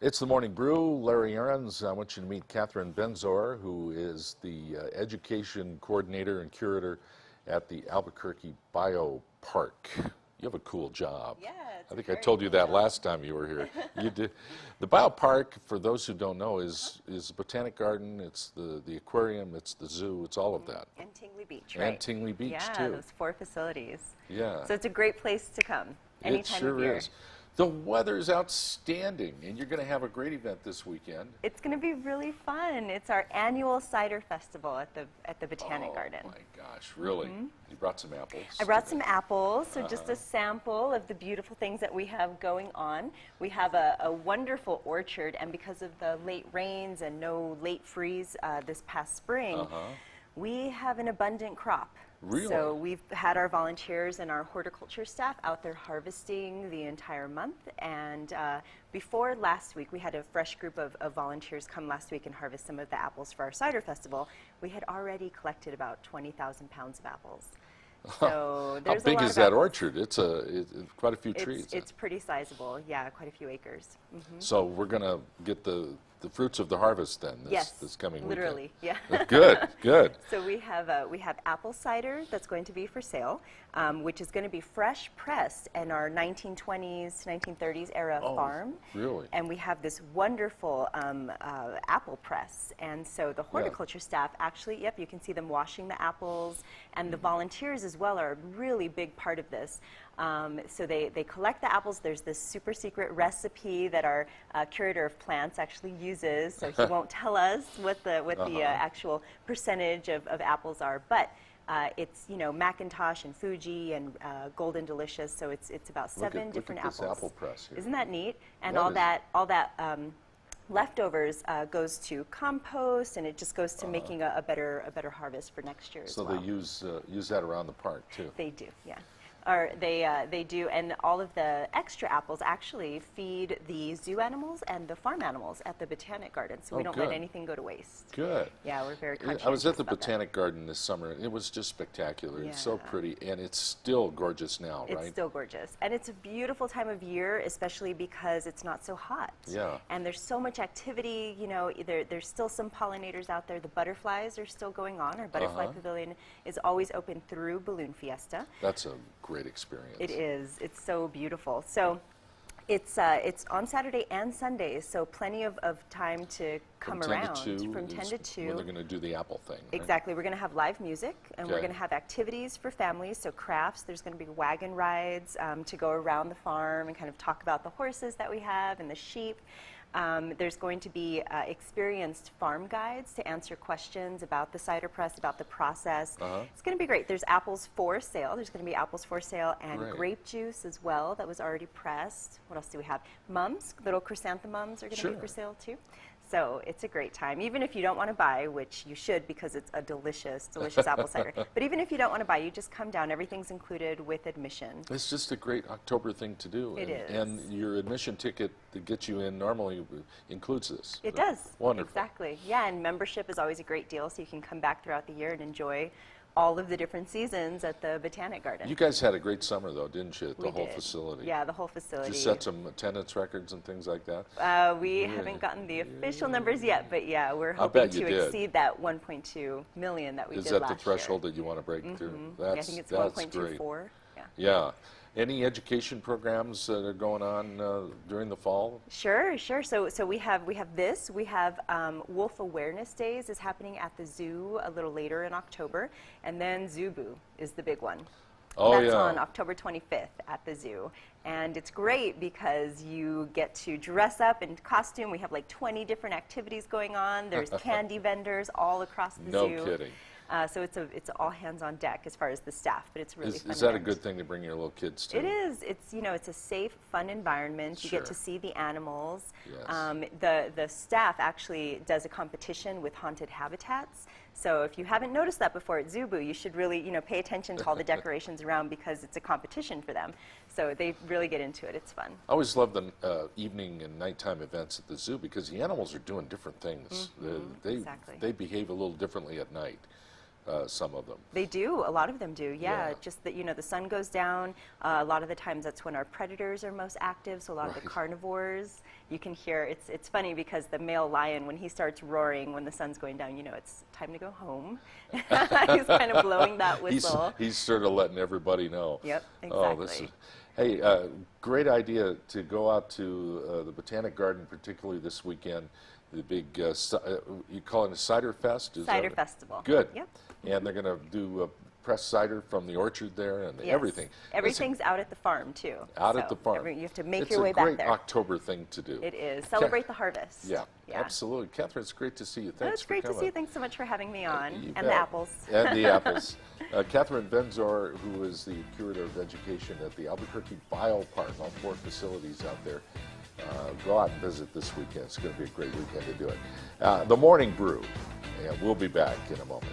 It's the Morning Brew. Larry Aarons. I want you to meet Kathryn Venzor, who is the education coordinator and curator at the Albuquerque Bio Park. You have a cool job. Yeah, I think I told you that last time you were here. You did. The Bio Park, for those who don't know, is a botanic garden. It's the aquarium. It's the zoo. It's all of that. And Tingley Beach, right? And Tingley Beach, yeah, too. those 4 facilities. Yeah. So it's a great place to come any It time sure of year. is. The weather's outstanding, and you're going to have a great event this weekend. It's going to be really fun. It's our annual cider festival at the Botanic Garden. Oh my gosh, really? You brought some apples? I brought some apples, so just a sample of the beautiful things that we have going on. We have a wonderful orchard, and because of the late rains and no late freeze this past spring, we have an abundant crop. Really? So we've had our volunteers and our horticulture staff out there harvesting the entire month. And before last week, we had a fresh group of volunteers come last week and harvest some of the apples for our cider festival. We had already collected about 20,000 pounds of apples. So there's How big a lot is of that apples. orchard? It's quite a few trees. It's pretty sizable, yeah, quite a few acres. So we're going to get the fruits of the harvest then this coming literally, weekend. yeah. Good, good. So we have apple cider that's going to be for sale, which is going to be fresh pressed in our 1920s, 1930s era farm. Really? And we have this wonderful apple press. And so the horticulture staff actually, yep, you can see them washing the apples, and the volunteers as well are a really big part of this. So they collect the apples. There's this super secret recipe that our curator of plants actually uses. So he won't tell us what the actual percentage of apples are, but it's Macintosh and Fuji and Golden Delicious. So it's about 7 different apples. Look at this apple press here. Isn't that neat? And That all that leftovers goes to compost, and it just goes to making a better harvest for next year as well. So they use that around the park too. They do, yeah. Or they do, and all of the extra apples actually feed the zoo animals and the farm animals at the Botanic Garden, so we don't let anything go to waste. Good. Yeah, we're very conscious. I was at the about Botanic Garden this summer. It was just spectacular. It's so Yeah. pretty, and it's still gorgeous now, right? It's still gorgeous, and it's a beautiful time of year, especially because it's not so hot. Yeah. And there's so much activity. There's still some pollinators out there. The butterflies are still going on. Our butterfly pavilion is always open through Balloon Fiesta. That's a great experience. It is. It's so beautiful. So it's on Saturday and Sundays, so plenty of time to come around. From 10 to 2. When they're going to do the apple thing. Right? Exactly. We're going to have live music, and we're going to have activities for families, so crafts. There's going to be wagon rides to go around the farm and kind of talk about the horses that we have and the sheep. There's going to be experienced farm guides to answer questions about the cider press, about the process. It's going to be great. There's apples for sale. There's going to be apples for sale and grape juice as well that was already pressed. What else do we have? Mums, little chrysanthemums are going to be for sale too. So it's a great time, even if you don't want to buy, which you should because it's a delicious, delicious apple cider. But even if you don't want to buy, you just come down. Everything's included with admission. It's just a great October thing to do. It is. And your admission ticket that gets you in normally includes this. It does. Wonderful. Exactly. Yeah, and membership is always a great deal, so you can come back throughout the year and enjoy all of the different seasons at the Botanic Garden. You guys had a great summer, though, didn't you, at the whole did. facility? Yeah, the whole facility. Did you set some attendance records and things like that? We haven't gotten the official numbers yet, but yeah, we're I hoping bet you to did. exceed that 1.2 million that we Is did that last the threshold year. that you want to break through? I think it's that's 1.24. great. Yeah. Yeah. Any education programs that are going on during the fall? Sure. So we have this. We have Wolf Awareness Days is happening at the zoo a little later in October, and then Zubu is the big one. Oh, That's yeah. on October 25th at the zoo. And it's great because you get to dress up in costume. We have like 20 different activities going on. There's candy vendors all across the zoo. No kidding. So it's all hands on deck as far as the staff, but it's really fun. Is that a event. good thing to bring your little kids to? It is. It's it's a safe, fun environment. You get to see the animals. Yes. The staff actually does a competition with haunted habitats. So if you haven't noticed that before at Zubu, you should really pay attention to all the decorations around because it's a competition for them. So they really get into it. It's fun. I always love the evening and nighttime events at the zoo because the animals are doing different things. Exactly. They behave a little differently at night. some of them. They do. A lot of them do. Yeah. Yeah. Just that, the sun goes down. A lot of the times that's when our predators are most active. So a lot of the carnivores, you can hear. It's funny because the male lion, when he starts roaring when the sun's going down, it's time to go home. He's kind of blowing that whistle. He's sort of letting everybody know. Yep. Oh, Exactly. hey, great idea to go out to the Botanic Garden, particularly this weekend. The big, you call it a cider fest? Cider festival. Good. Yep. And they're going to do pressed cider from the orchard there and Yes. everything. Everything's out at the farm, too. Out at the farm. You have to make your way back there. It's a great October thing to do. It is. Celebrate the harvest. Yeah, absolutely. Kathryn, it's great to see you. Thanks It's great for coming. to see you. Thanks so much for having me on. You And bet. the apples. And the apples. Kathryn Venzor, who is the Curator of Education at the Albuquerque Biopark, all 4 facilities out there. Go out and visit this weekend. It's going to be a great weekend to do it. The Morning Brew, and we'll be back in a moment.